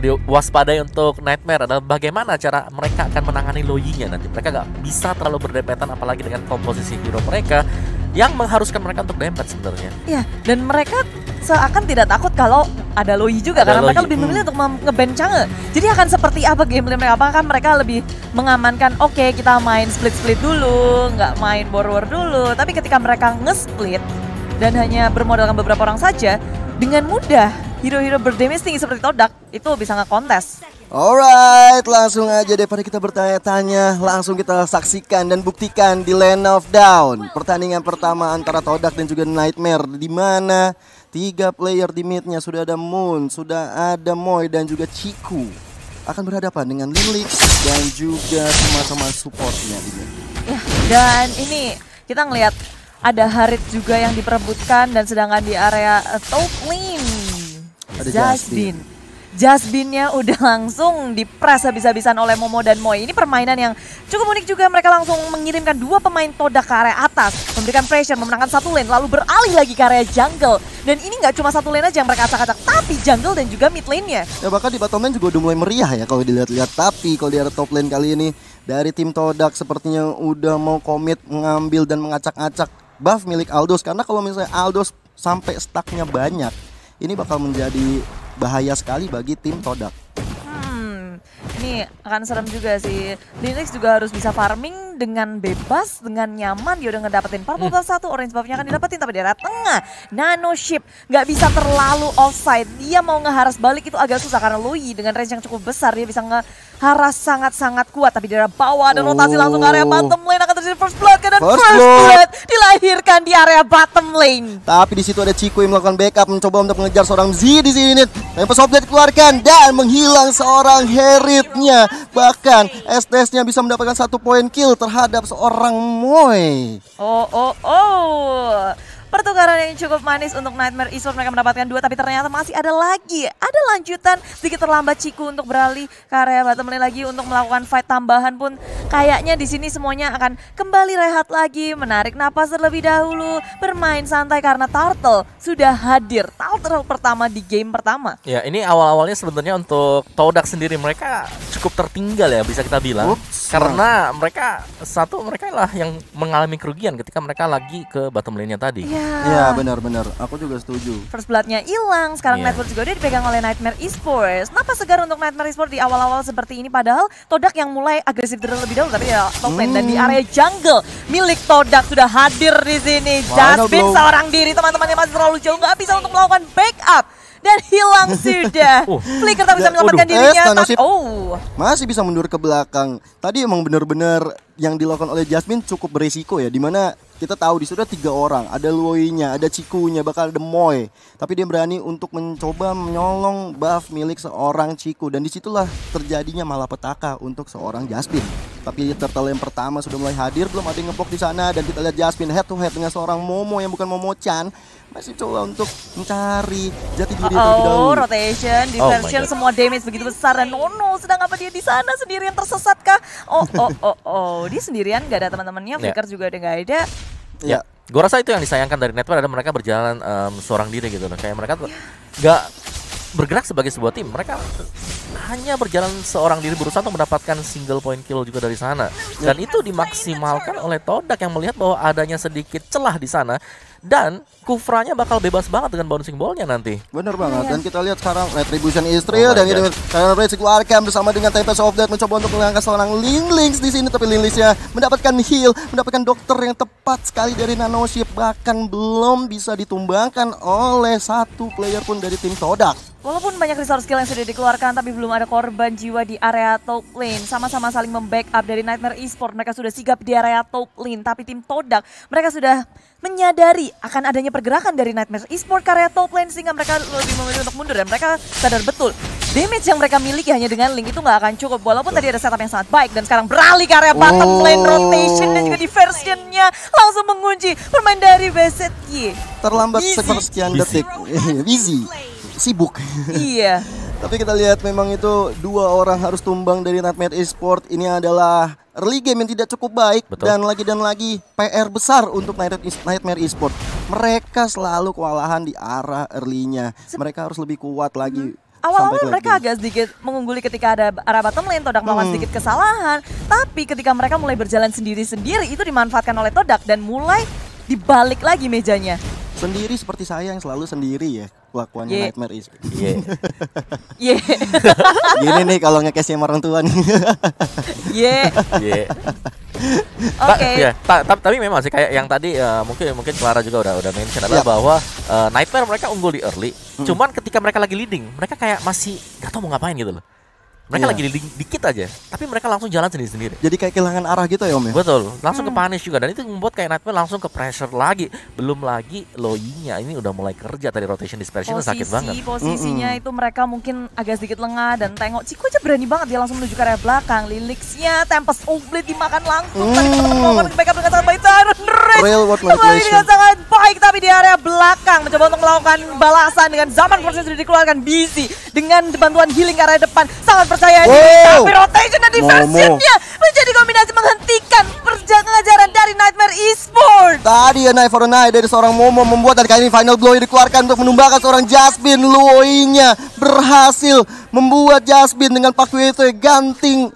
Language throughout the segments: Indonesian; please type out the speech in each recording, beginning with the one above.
Waspadai untuk Nightmare adalah bagaimana cara mereka akan menangani Loyi-nya nanti. Mereka nggak bisa terlalu berdempetan apalagi dengan komposisi hero mereka yang mengharuskan mereka untuk dempet sebenarnya. Iya, dan mereka seakan tidak takut kalau ada Loyi juga karena mereka lebih memilih untuk nge-ban Chang'e. Jadi akan seperti apa gameplay mereka? Apakah mereka lebih mengamankan oke, kita main split-split dulu, nggak main war dulu. Tapi ketika mereka nge-split dan hanya bermodalkan beberapa orang saja, dengan mudah hero-hero berdamage tinggi seperti Todak itu bisa nge-kontes. Alright, langsung aja daripada kita bertanya-tanya, langsung kita saksikan dan buktikan di Lane of Dawn. Pertandingan pertama antara Todak dan juga Nightmare, di mana 3 player di midnya sudah ada Moon, sudah ada Moy dan juga Chiku akan berhadapan dengan Linlix dan juga sama-sama supportnya ini. Ya, dan ini kita ngelihat ada Harit juga yang diperebutkan dan sedangkan di area top lane Ada Jasmine-nya udah langsung dipres habis-habisan oleh Momo dan Moy. Ini permainan yang cukup unik juga. Mereka langsung mengirimkan 2 pemain Todak ke area atas, memberikan pressure, memenangkan satu lane, lalu beralih lagi ke area jungle. Dan ini nggak cuma satu lane aja yang mereka acak-acak, tapi jungle dan juga mid lane-nya. Ya bahkan di bottom lane juga udah mulai meriah ya kalau dilihat-lihat. Tapi kalau di area top lane kali ini dari tim Todak sepertinya udah mau komit mengambil dan mengacak-acak buff milik Aldous. Karena kalau misalnya Aldous sampai stacknya banyak, ini bakal menjadi bahaya sekali bagi tim Todak. Ini akan serem juga sih. Linux juga harus bisa farming dengan bebas, dengan nyaman. Dia udah ngedapetin purple buff 1, orange buffnya akan didapetin. Tapi di area tengah, Nano Ship nggak bisa terlalu offside. Dia mau ngeharas balik itu agak susah karena Loyi dengan range yang cukup besar. Dia bisa ngeharas sangat-sangat kuat. Tapi di area bawah ada rotasi langsung ke area bottom lane. Akan terjadi first blood. Dan first blood dilahirkan di area bottom lane. Tapi di situ ada Chiku yang melakukan backup, mencoba untuk mengejar seorang Z di sini. Tempest of Death dikeluarkan dan menghilang seorang Heritnya. Bahkan STS-nya bisa mendapatkan 1 poin kill terhadap seorang Moy. Pertukaran yang cukup manis untuk Nightmare Esports, mereka mendapatkan 2 tapi ternyata masih ada lagi. Ada lanjutan, sedikit terlambat Chiku untuk beralih ke area bottom lane lagi untuk melakukan fight tambahan pun kayaknya di sini semuanya akan kembali rehat lagi, menarik napas terlebih dahulu, bermain santai karena Turtle sudah hadir. Turtle pertama di game pertama. Ya, ini awal-awalnya sebenarnya untuk Todak sendiri mereka cukup tertinggal ya bisa kita bilang. Karena mereka lah yang mengalami kerugian ketika mereka lagi ke bottom lane-nya tadi. Iya benar-benar, aku juga setuju. First blood-nya hilang, sekarang Network juga udah dipegang oleh Nightmare Esports. Kenapa segar untuk Nightmare Esports di awal-awal seperti ini? Padahal Todak yang mulai agresif terlebih dahulu, tapi ya top lane dan di area jungle milik Todak sudah hadir di sini. Jasmine seorang diri, teman-temannya masih terlalu jauh, nggak bisa untuk melakukan backup. Dan hilang sudah. Flicker tak bisa menyelamatkan dirinya. Masih bisa mundur ke belakang. Tadi emang benar-benar yang dilakukan oleh Jasmine cukup beresiko ya. Dimana kita tahu di situ ada 3 orang. Ada Loyi-nya, ada Chiku-nya, bakal ada Moy. Tapi dia berani untuk mencoba menyolong buff milik seorang Chiku. Dan disitulah terjadinya malapetaka untuk seorang Jasmine. Tapi turtle yang pertama sudah mulai hadir, belum ada yang ngeblok di sana. Dan kita lihat Jasmine head to head dengan seorang Momo yang bukan Momo-chan. Masih coba untuk mencari jati diri terlebih dahulu. Rotation, diversion, semua damage begitu besar. Dan sedang apa dia di sana sendirian tersesat kah? Dia sendirian, gak ada teman-temannya. Flicker juga udah gak ada. Ya, gue rasa itu yang disayangkan dari Network adalah mereka berjalan seorang diri gitu loh. Kayak mereka gak bergerak sebagai sebuah tim. Mereka hanya berjalan seorang diri berusaha untuk mendapatkan single point kill juga dari sana. Dan itu dimaksimalkan oleh Todak yang melihat bahwa adanya sedikit celah di sana. Dan Kufranya bakal bebas banget dengan bouncing ball-nya nanti. Bener banget. Dan kita lihat sekarang Retribution Israel dan ini karena Rage dikeluarkan bersama dengan Tempest of Death mencoba untuk mengangkat seorang Linlix di sini, tapi Linlixnya mendapatkan heal, mendapatkan dokter yang tepat sekali dari Nano Ship, bahkan belum bisa ditumbangkan oleh satu player pun dari tim Todak. Walaupun banyak resource skill yang sudah dikeluarkan, tapi belum ada korban jiwa di area top lane. Sama-sama saling membackup dari Nightmare Esports. Mereka sudah sigap di area top lane. Tapi tim Todak, mereka sudah menyadari akan adanya pergerakan dari Nightmare Esports ke area top lane. Sehingga mereka lebih memilih untuk mundur. Dan mereka sadar betul, damage yang mereka miliki hanya dengan Link itu nggak akan cukup. Walaupun tadi ada setup yang sangat baik. Dan sekarang beralih ke area bottom lane rotation. Dan juga diversionnya langsung mengunci permain dari BZY. Terlambat sepersekian detik. Easy. Sibuk. Iya. Tapi kita lihat memang itu 2 orang harus tumbang dari Nightmare Esports. Ini adalah early game yang tidak cukup baik. Betul. Dan lagi PR besar untuk Nightmare Esports. Mereka selalu kewalahan di arah early-nya. Mereka harus lebih kuat lagi. awal-awal Sampai mereka agak sedikit mengungguli ketika ada arah bottom lane, Todak melakukan sedikit kesalahan. Tapi ketika mereka mulai berjalan sendiri-sendiri, itu dimanfaatkan oleh Todak dan mulai dibalik lagi mejanya. Sendiri seperti saya yang selalu sendiri ya kelakuannya Yeah. Nightmare Esports. Iya. Yeah. Gini nih kalau nge-cash sama orang tua nih. Yeah. Iya. Oke. Ya, tapi memang sih kayak yang tadi mungkin Clara juga udah mention adalah Yap. bahwa Nightmare mereka unggul di early. Cuman ketika mereka lagi leading, mereka kayak masih gak tahu mau ngapain gitu loh. Mereka Iya. lagi leading dikit aja, tapi mereka langsung jalan sendiri-sendiri. Jadi kayak kehilangan arah gitu ya Om ya. Betul, langsung ke punish juga dan itu membuat kayak Nightmare langsung ke pressure lagi. Belum lagi Loyi-nya ini udah mulai kerja tadi rotation dispersion sakit banget. Posisinya itu mereka mungkin agak sedikit lengah dan tengok Ciku aja berani banget dia langsung menuju ke area belakang. Lilixnya Tempest Oblate dimakan langsung. Tadi teman-teman backup dengan sangat baik. Tyron Rage Real world kembali manipulation. dengan sangat baik tapi di area belakang mencoba untuk melakukan balasan dengan zaman proses sudah dikeluarkan busy dengan bantuan healing ke area depan. Sangat percaya diri. Wow. Tapi rotation dan diversionnya menjadi kombinasi menghentikan pengejaran dari Nightmare Esports. Tadi ya Night for a Night dari seorang Momo membuat dan kali ini final blow dikeluarkan untuk menumbangkan seorang Jasmine. Luoy-nya berhasil membuat Jasmine dengan Pak Wito gantung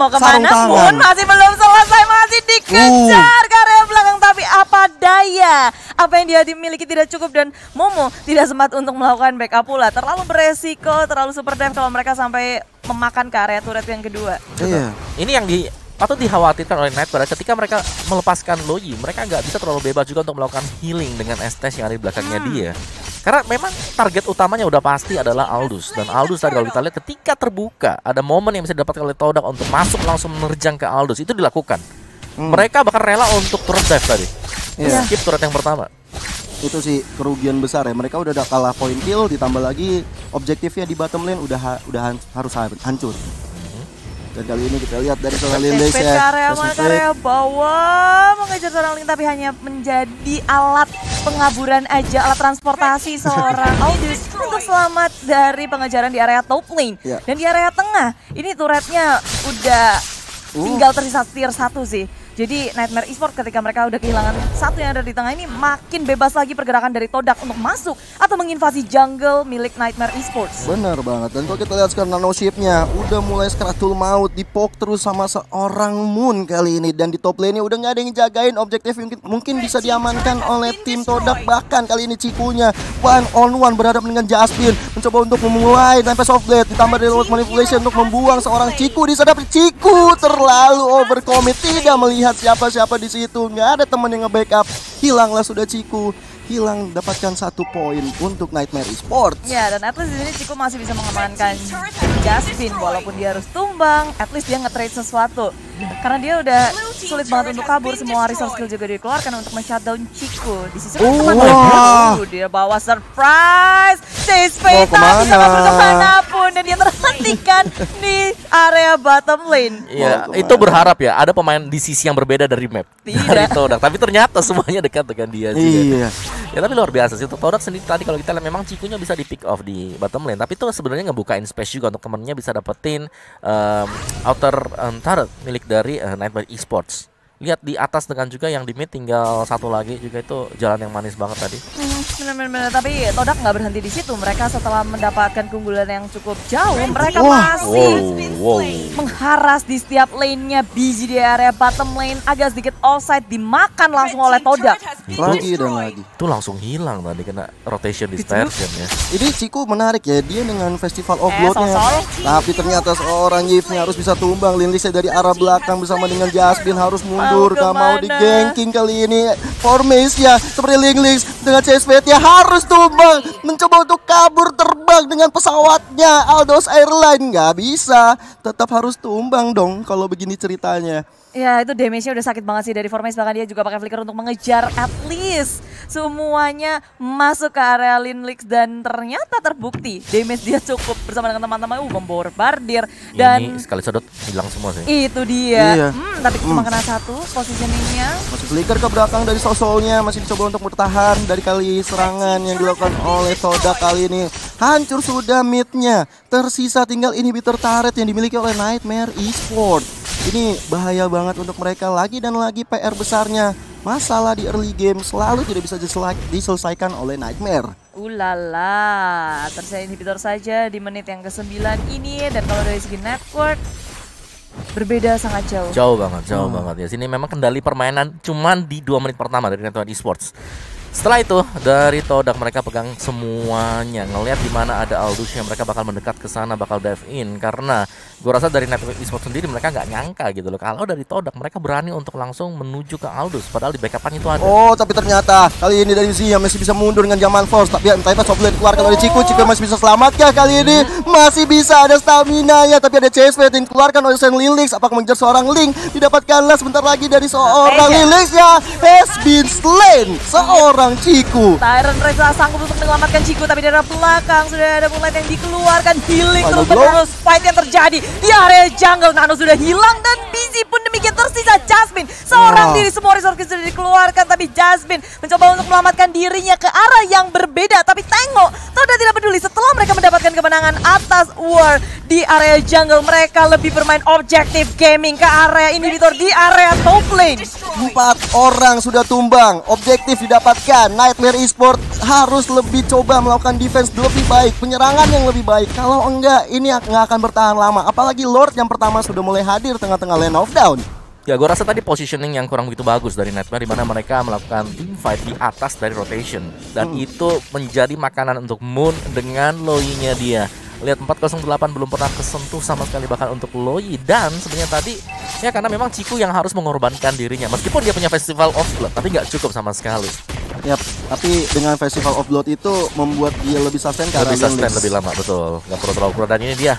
Mau sarung kemana pun tangan. masih belum selesai, masih dikejar ke area belakang. Tapi apa daya, apa yang dia dimiliki tidak cukup dan Momo tidak sempat untuk melakukan backup pula. Terlalu beresiko, terlalu super dive kalau mereka sampai memakan ke area turret yang kedua. Iya. Ini yang patut dikhawatirkan oleh Nightmare ketika mereka melepaskan Loyi, mereka nggak bisa terlalu bebas juga untuk melakukan healing dengan Estes yang ada di belakangnya dia. Karena memang target utamanya udah pasti adalah Aldous. Dan Aldous tadi kalau kita lihat ketika terbuka ada momen yang bisa didapatkan oleh Todak untuk masuk langsung menerjang ke Aldous, itu dilakukan. Mereka bahkan rela untuk turret dive tadi. Iya. Skip turret yang pertama. Itu sih kerugian besar ya. Mereka udah kalah point kill ditambah lagi objektifnya di bottom lane udah harus hancur. Dan kali ini kita lihat dari seorang Lindes Ke ya. area bawah mengejar seorang Link tapi hanya menjadi alat pengaburan aja, alat transportasi seorang Aldous untuk selamat dari pengejaran di area top lane. Ya. Dan di area tengah ini turretnya udah tinggal tersisa tier 1 sih. Jadi Nightmare Esports ketika mereka udah kehilangan satu yang ada di tengah ini makin bebas lagi pergerakan dari Todak untuk masuk atau menginvasi jungle milik Nightmare Esports. Bener banget. Dan kalau kita lihat sekarang nano ship-nya udah mulai Skratul maut dipok terus sama seorang Moon kali ini. Dan di top lane-nya udah nggak ada yang jagain objektif mungkin bisa diamankan oleh tim Todak. Bahkan kali ini Cikunya one on one berhadapan dengan Jasmine mencoba untuk memulai Tempest of Blade ditambah dari World Manipulation untuk membuang seorang Ciku di sana. Ciku terlalu overcommit, tidak melihat siapa-siapa di situ, nggak ada teman yang nge-backup, hilanglah sudah Ciku, hilang dapatkan 1 poin untuk Nightmare Esports. Ya, dan at least di sini Ciku masih bisa mengamankan Jasmine walaupun dia harus tumbang, at least dia nge-trade sesuatu. Karena dia udah sulit banget untuk kabur, semua resource skill juga dikeluarkan untuk men-shutdown Ciku. Di sisi teman-teman, dia bawa surprise, chase fate tapi sama kemana pun dan dia terhentikan di area bottom lane. Iya, itu berharap ya ada pemain di sisi yang berbeda dari map. Tidak. Dari Todak, tapi ternyata semuanya dekat dengan dia sih. Iya. Ya tapi luar biasa sih untuk Todak sendiri tadi kalau kita lihat memang Cikunya bisa di pick off di bottom lane, tapi itu sebenarnya ngebukain space juga untuk temennya bisa dapetin outer turret milik dari Nightmare Esports. Lihat di atas dengan juga yang di mid tinggal satu lagi juga itu jalan yang manis banget tadi. Benar-benar, tapi Todak nggak berhenti di situ. Mereka setelah mendapatkan keunggulan yang cukup jauh, mereka Wah. masih Wow. mengharas di setiap lane-nya. Busy di area bottom lane, agak sedikit offside, dimakan langsung oleh Todak. Lagi dan lagi. Itu langsung hilang tadi kena rotation dispersion ya. Ini Ciku menarik ya, dia dengan Festival of Blood-nya. Sosol. Tapi ternyata seorang Yves-nya harus bisa tumbang. Linlisnya dari arah belakang bersama dengan Jasmine harus mundur. Gak mau kemana? digengking kali ini. Formation seperti Linglings dengan chase fate-nya harus tumbang. Mencoba untuk kabur terbang dengan pesawatnya Aldous Airline. Gak bisa, tetap harus tumbang dong kalau begini ceritanya. Ya itu damage-nya udah sakit banget sih dari Formation, bahkan dia juga pakai flicker untuk mengejar at least semuanya masuk ke area Linlix dan ternyata terbukti damage dia cukup bersama dengan teman-teman membombardir dan Ini sekali sedot hilang semua sih. itu dia. Iya. Tapi cuma kena satu positioningnya. Masih flicker ke belakang dari Sosolnya, masih dicoba untuk bertahan dari kali serangan yang dilakukan oleh Todak kali ini. Hancur sudah mid-nya. Tersisa tinggal inhibitor turret yang dimiliki oleh Nightmare Esports. Ini bahaya banget untuk mereka, lagi dan lagi PR besarnya. Masalah di early game selalu tidak bisa diselesaikan oleh Nightmare. Ulala, tersedia inhibitor saja di menit yang ke-9 ini. Dan kalau dari segi network, berbeda sangat jauh. Jauh banget ya. Sini memang kendali permainan cuman di 2 menit pertama dari Network Esports. Setelah itu dari Todak mereka pegang semuanya. Ngelihat di mana ada Aldous yang mereka bakal mendekat ke sana, bakal dive in. Karena gue rasa dari Network Esports sendiri mereka nggak nyangka gitu loh. Kalau dari Todak mereka berani untuk langsung menuju ke Aldous. Padahal di backup-an itu ada. Oh, tapi ternyata kali ini dari Zia masih bisa mundur dengan Jaman Force. Tapi entah Soblade keluarkan oleh Ciku. Ciku masih bisa selamatkah kali ini? Masih bisa, ada stamina-nya. Tapi ada Chase Fate yang dikeluarkan oleh Saint Lilix. Apakah mengejar seorang Link? Didapatkanlah sebentar lagi dari seorang Lilix ya. Has been slain. Seorang Ciku. Tyrant Reza sanggup untuk menyelamatkan Ciku, tapi dari belakang sudah ada Moonlight yang dikeluarkan. Healing Final terus fight yang terjadi di area jungle. Nano sudah hilang dan Busy pun demikian, tersisa Jasmine. Seorang diri, semua resource sudah dikeluarkan, tapi Jasmine mencoba untuk menyelamatkan dirinya ke arah yang berbeda. Tapi tengok, Toda tidak peduli. Setelah mereka mendapatkan kemenangan atas War di area jungle, mereka lebih bermain objektif gaming ke area inhibitor di area top lane. 4 orang sudah tumbang. Objektif didapatkan. Nightmare Esports harus lebih coba melakukan defense lebih baik, penyerangan yang lebih baik. Kalau enggak, ini nggak akan bertahan lama. Apalagi Lord yang pertama sudah mulai hadir tengah-tengah lane of down. Ya, gue rasa tadi positioning yang kurang begitu bagus dari Nightmare, di mana mereka melakukan team fight di atas dari rotation. Dan itu menjadi makanan untuk Moon dengan Loi-nya dia. Lihat 408 belum pernah kesentuh sama sekali bahkan untuk Loi. Dan sebenarnya tadi ya karena memang Ciku yang harus mengorbankan dirinya. Meskipun dia punya Festival of Blood, tapi nggak cukup sama sekali. Yap, tapi dengan Festival of Blood itu membuat dia lebih sustain karena lebih sustain lebih lama, betul. Nggak perlu terlalu kurang. Dan ini dia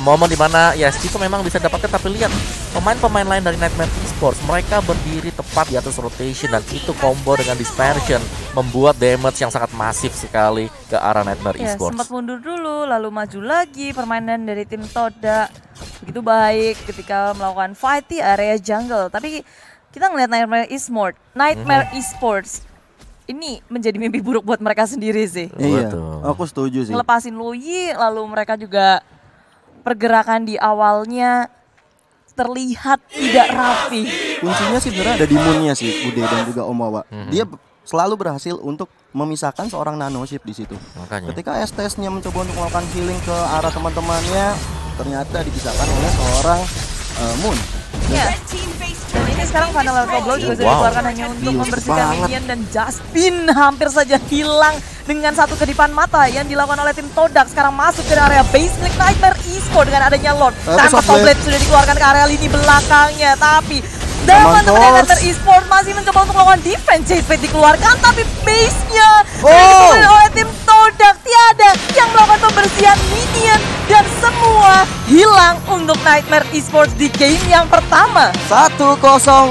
momen dimana ya Ciku memang bisa dapatkan. Tapi lihat pemain-pemain lain dari Nightmare Esports, mereka berdiri tepat di atas rotation. Dan itu combo dengan Dispersion membuat damage yang sangat masif sekali ke arah Nightmare Ya, Esports. sempat mundur dulu, lalu maju lagi. Permainan dari tim Toda begitu baik ketika melakukan fight di area jungle. Tapi kita ngelihat Nightmare Esports ini menjadi mimpi buruk buat mereka sendiri sih. Iya, Betul. aku setuju sih. Ngelepasin Loi, lalu mereka juga pergerakan di awalnya terlihat tidak rapi. Kuncinya sih sebenarnya ada di Moon-nya sih, Bude dan juga Om Wawa. Dia selalu berhasil untuk memisahkan seorang Nanoshift di situ. Makanya. Ketika STS-nya mencoba untuk melakukan healing ke arah teman-temannya, ternyata dipisahkan oleh seorang Moon. Ya. Dan ini sekarang Final Level Blow juga sudah dikeluarkan hanya untuk membersihkan minion. Dan Jasmine hampir saja hilang dengan satu kedipan mata yang dilakukan oleh tim Todak. Sekarang masuk ke area base milik Nightmare Esports dengan adanya Lord. Tanpa Soblade sudah dikeluarkan ke area lini belakangnya. Tapi teman-teman Nightmare Esports masih mencoba untuk melakukan defense. Chase Fate dikeluarkan, tapi base-nya dikeluarkan oleh tim Todak. Tiada yang melakukan pembersihan minion dan semua hilang untuk Nightmare Esports di game yang pertama. 1-0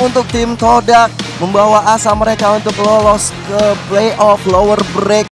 untuk tim Todak, membawa asa mereka untuk lolos ke playoff lower break.